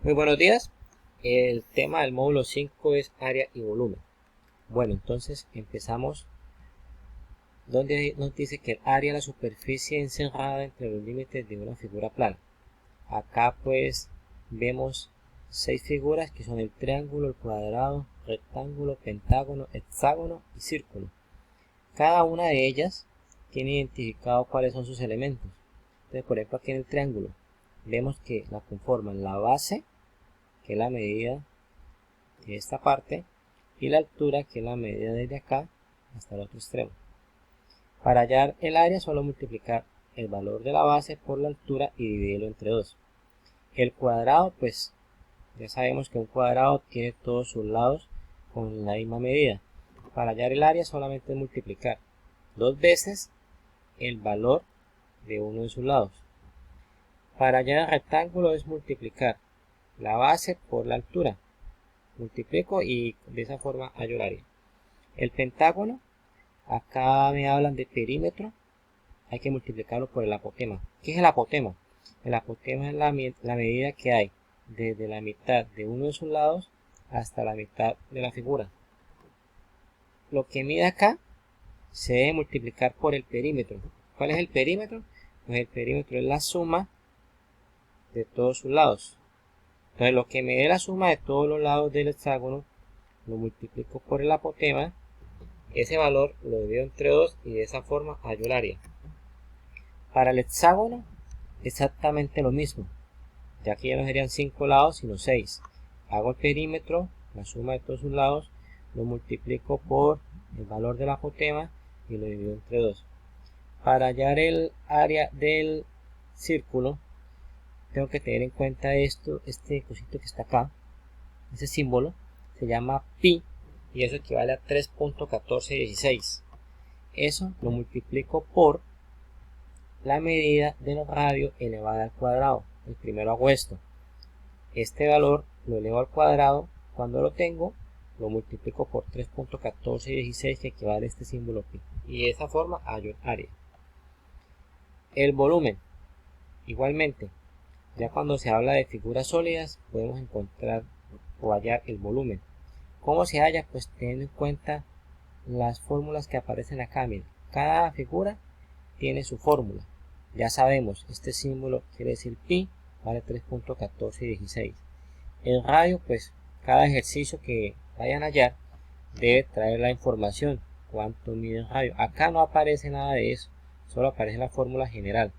Muy buenos días. El tema del módulo 5 es área y volumen. Bueno, entonces empezamos donde nos dice que el área es la superficie encerrada entre los límites de una figura plana. Acá pues vemos 6 figuras que son el triángulo, el cuadrado, rectángulo, pentágono, hexágono y círculo. Cada una de ellas tiene identificado cuáles son sus elementos. Entonces, por ejemplo, aquí en el triángulo vemos que la conforman la base, que es la medida de esta parte, y la altura, que es la medida desde acá hasta el otro extremo. Para hallar el área solo multiplicar el valor de la base por la altura y dividirlo entre 2. El cuadrado, pues ya sabemos que un cuadrado tiene todos sus lados con la misma medida. Para hallar el área solamente es multiplicar 2 veces el valor de uno de sus lados. Para hallar el rectángulo es multiplicar la base por la altura. Multiplico y de esa forma hallo el área. El pentágono, acá me hablan de perímetro, hay que multiplicarlo por el apotema. ¿Qué es el apotema? El apotema es la medida que hay desde la mitad de uno de sus lados hasta la mitad de la figura. Lo que mide acá se debe multiplicar por el perímetro. ¿Cuál es el perímetro? Pues el perímetro es la suma de todos sus lados. Entonces lo que me dé la suma de todos los lados del hexágono lo multiplico por el apotema. Ese valor lo divido entre 2 y de esa forma hallo el área. Para el hexágono exactamente lo mismo, ya que ya no serían 5 lados sino 6. Hago el perímetro, la suma de todos sus lados, lo multiplico por el valor del apotema y lo divido entre 2. Para hallar el área del círculo tengo que tener en cuenta este cosito que está acá, ese símbolo se llama pi y eso equivale a 3.1416. Eso lo multiplico por la medida del radio elevada al cuadrado. El primero hago esto. Este valor lo elevo al cuadrado. Cuando lo tengo, lo multiplico por 3.1416 que equivale a este símbolo pi. Y de esa forma hallo el área. El volumen. Igualmente, ya cuando se habla de figuras sólidas, podemos encontrar o hallar el volumen. ¿Cómo se halla? Pues teniendo en cuenta las fórmulas que aparecen acá. Miren, cada figura tiene su fórmula. Ya sabemos, este símbolo quiere decir pi, vale 3.1416. El radio, pues cada ejercicio que vayan a hallar debe traer la información, cuánto mide el radio. Acá no aparece nada de eso, solo aparece la fórmula general.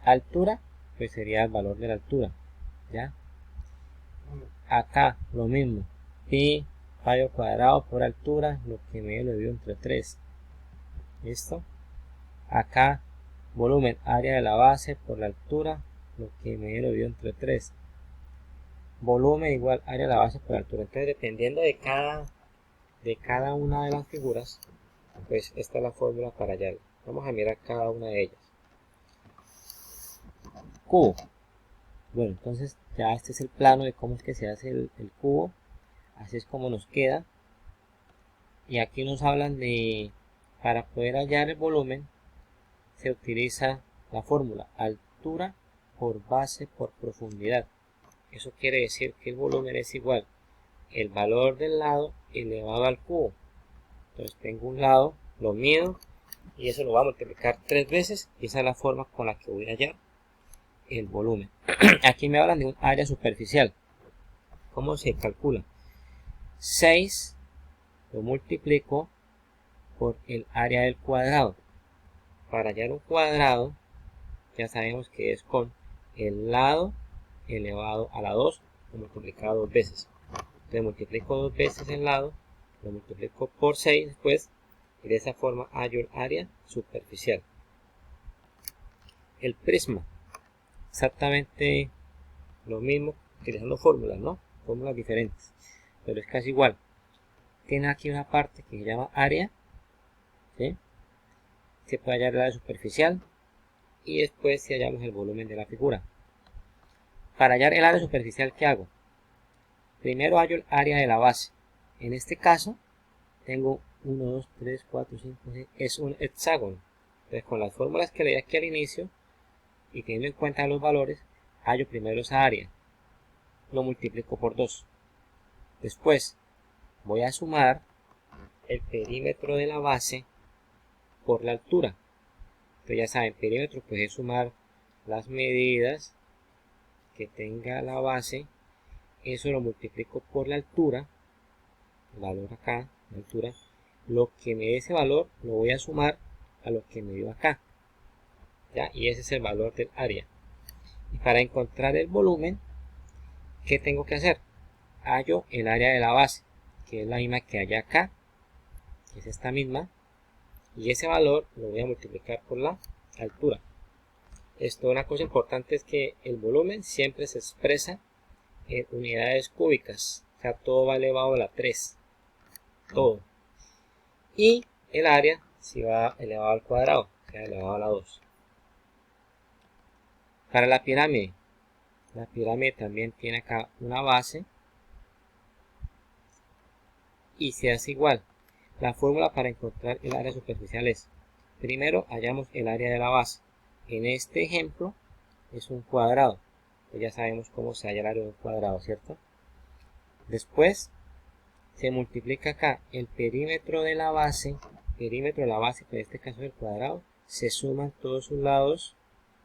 Altura, pues sería el valor de la altura, ¿ya? Acá lo mismo, pi radio cuadrado por altura, lo que me lo divido entre 3. ¿Listo? Acá volumen, área de la base por la altura, lo que me lo divido entre 3. Volumen igual área de la base por la altura. Entonces, dependiendo de cada una de las figuras, pues esta es la fórmula para hallarlo. Vamos a mirar cada una de ellas. Cubo. Bueno, entonces ya este es el plano de cómo es que se hace el cubo. Así es como nos queda. Y aquí nos hablan de, para poder hallar el volumen, se utiliza la fórmula altura por base por profundidad. Eso quiere decir que el volumen es igual el valor del lado elevado al cubo. Entonces tengo un lado, lo mido y eso lo voy a multiplicar 3 veces y esa es la forma con la que voy a hallar el volumen. Aquí me hablan de un área superficial. ¿Cómo se calcula? 6 lo multiplico por el área del cuadrado. Para hallar un cuadrado ya sabemos que es con el lado elevado a la 2 multiplicado 2 veces. Entonces multiplico 2 veces el lado, lo multiplico por 6 después y de esa forma hallo el área superficial. El prisma, exactamente lo mismo, utilizando fórmulas, ¿no? Fórmulas diferentes, pero es casi igual. Tiene aquí una parte que se llama área, ¿sí? Se puede hallar el área superficial y después si hallamos el volumen de la figura. Para hallar el área superficial, ¿qué hago? Primero hallo el área de la base. En este caso, tengo 1, 2, 3, 4, 5, 6, es un hexágono. Entonces, con las fórmulas que leí aquí al inicio y teniendo en cuenta los valores, hallo primero esa área. lo multiplico por 2. Después voy a sumar el perímetro de la base por la altura. Entonces ya saben, perímetro pues es sumar las medidas que tenga la base, eso lo multiplico por la altura, el valor acá, la altura, lo que me dé ese valor lo voy a sumar a lo que me dio acá, ¿ya? Y ese es el valor del área. Y para encontrar el volumen, ¿qué tengo que hacer? Hallo el área de la base, que es la misma que hay acá, que es esta misma, y ese valor lo voy a multiplicar por la altura. Esto, una cosa importante es que el volumen siempre se expresa en unidades cúbicas, o sea, todo va elevado a la 3, todo. Y el área si va elevado al cuadrado, o sea, elevado a la 2. Para la pirámide también tiene acá una base y se hace igual. La fórmula para encontrar el área superficial es: primero hallamos el área de la base. En este ejemplo es un cuadrado, pues ya sabemos cómo se halla el área de un cuadrado, ¿cierto? Después se multiplica acá el perímetro de la base, que en este caso es el cuadrado, se suman todos sus lados,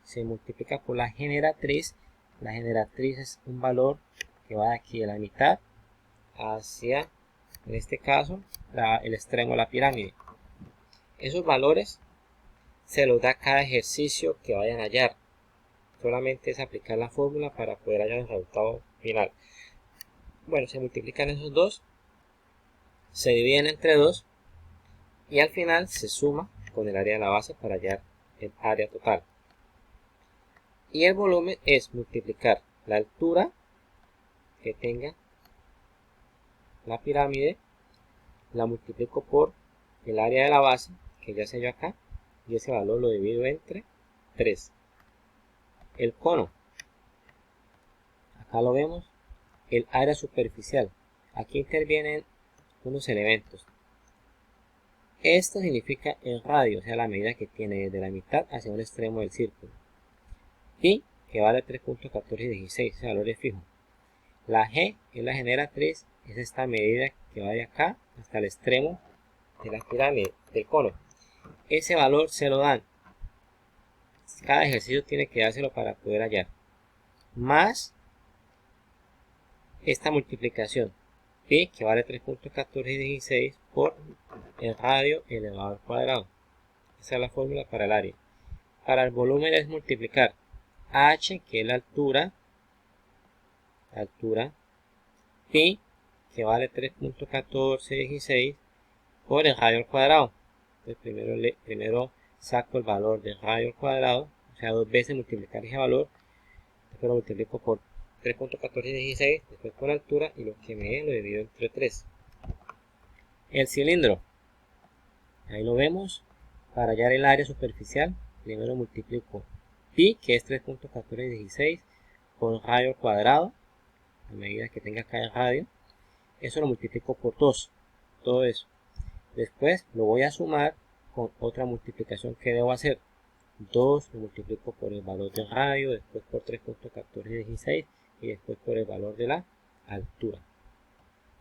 se multiplica por la generatriz. La generatriz es un valor que va de aquí de la mitad hacia, en este caso, el extremo de la pirámide. Esos valores se los da cada ejercicio que vayan a hallar. Solamente es aplicar la fórmula para poder hallar el resultado final. Bueno, se multiplican esos dos, se dividen entre 2 y al final se suma con el área de la base para hallar el área total. Y el volumen es multiplicar la altura que tenga la pirámide, la multiplico por el área de la base, que ya se halló acá, y ese valor lo divido entre 3. El cono, acá lo vemos, el área superficial. Aquí intervienen unos elementos. Esto significa el radio, o sea, la medida que tiene desde la mitad hacia un extremo del círculo. Pi, que vale 3.1416, ese valor es fijo. La G es la generatriz, es esta medida que va de acá hasta el extremo de la pirámide, del cono. Ese valor se lo dan. Cada ejercicio tiene que dárselo para poder hallar. Más esta multiplicación. Pi, que vale 3.1416 por el radio elevado al cuadrado. Esa es la fórmula para el área. Para el volumen es multiplicar h, que es la altura, pi, que vale 3.1416 por el radio al cuadrado. Entonces primero saco el valor del radio al cuadrado, o sea, 2 veces multiplicar ese valor, después lo multiplico por 3.1416, después por altura, y lo que me dé lo divido entre 3. El cilindro, ahí lo vemos. Para hallar el área superficial, primero multiplico pi, que es 3.1416, por radio al cuadrado, a medida que tenga acá el radio. Eso lo multiplico por 2, todo eso. Después lo voy a sumar con otra multiplicación que debo hacer. 2 lo multiplico por el valor del radio, después por 3.1416 y después por el valor de la altura.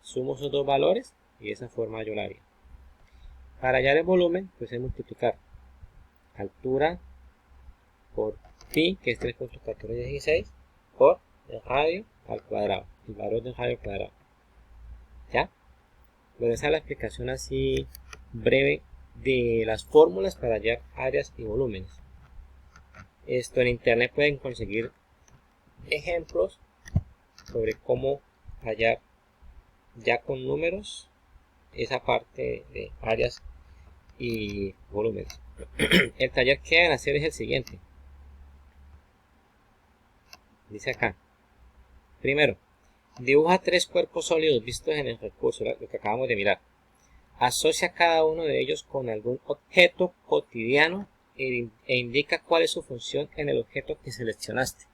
Sumo esos dos valores y de esa forma hallo el área. Para hallar el volumen, pues es multiplicar altura por pi, que es 3.1416, por el radio al cuadrado, el valor del radio al cuadrado. ¿Ya? Bueno, esa es la explicación así breve de las fórmulas para hallar áreas y volúmenes. Esto en internet pueden conseguir ejemplos sobre cómo hallar ya con números esa parte de áreas y volúmenes. El taller que deben hacer es el siguiente. Dice acá: primero, dibuja 3 cuerpos sólidos vistos en el recurso, lo que acabamos de mirar. Asocia cada uno de ellos con algún objeto cotidiano e indica cuál es su función en el objeto que seleccionaste.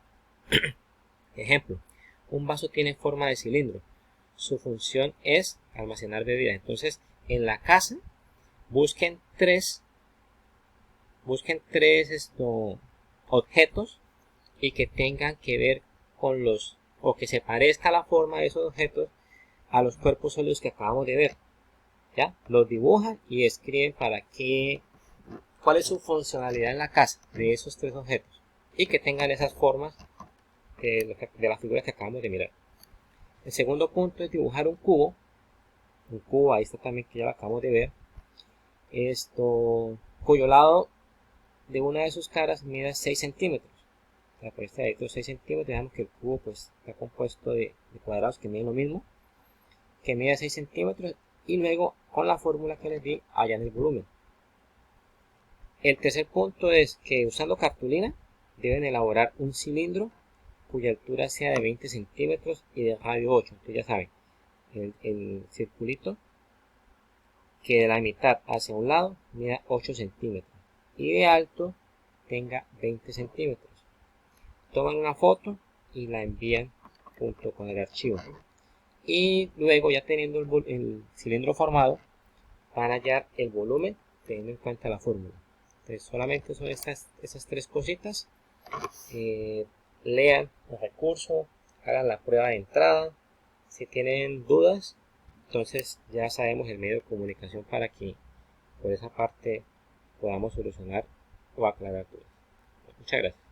Ejemplo, un vaso tiene forma de cilindro. Su función es almacenar bebidas. Entonces, en la casa, busquen tres objetos y que tengan que ver con o que se parezca la forma de esos objetos a los cuerpos sólidos que acabamos de ver. ¿Ya? Los dibujan y escriben cuál es su funcionalidad en la casa de esos tres objetos y que tengan esas formas de las figuras que acabamos de mirar. El segundo punto es dibujar un cubo. Un cubo, ahí está también, que ya lo acabamos de ver. Cuyo lado de una de sus caras mide 6 centímetros. O sea, por este lado 6 centímetros, digamos que el cubo pues está compuesto de cuadrados que miden lo mismo, que mide 6 centímetros, y luego con la fórmula que les di hallan el volumen. El tercer punto es que usando cartulina deben elaborar un cilindro cuya altura sea de 20 centímetros y de radio 8. Entonces ya saben, el circulito que de la mitad hacia un lado mida 8 centímetros y de alto tenga 20 centímetros. Toman una foto y la envían junto con el archivo. Y luego, ya teniendo el cilindro formado, van a hallar el volumen teniendo en cuenta la fórmula. Entonces solamente son esas tres cositas. Lean el recurso, hagan la prueba de entrada. Si tienen dudas, entonces ya sabemos el medio de comunicación para que por esa parte podamos solucionar o aclarar dudas. Muchas gracias.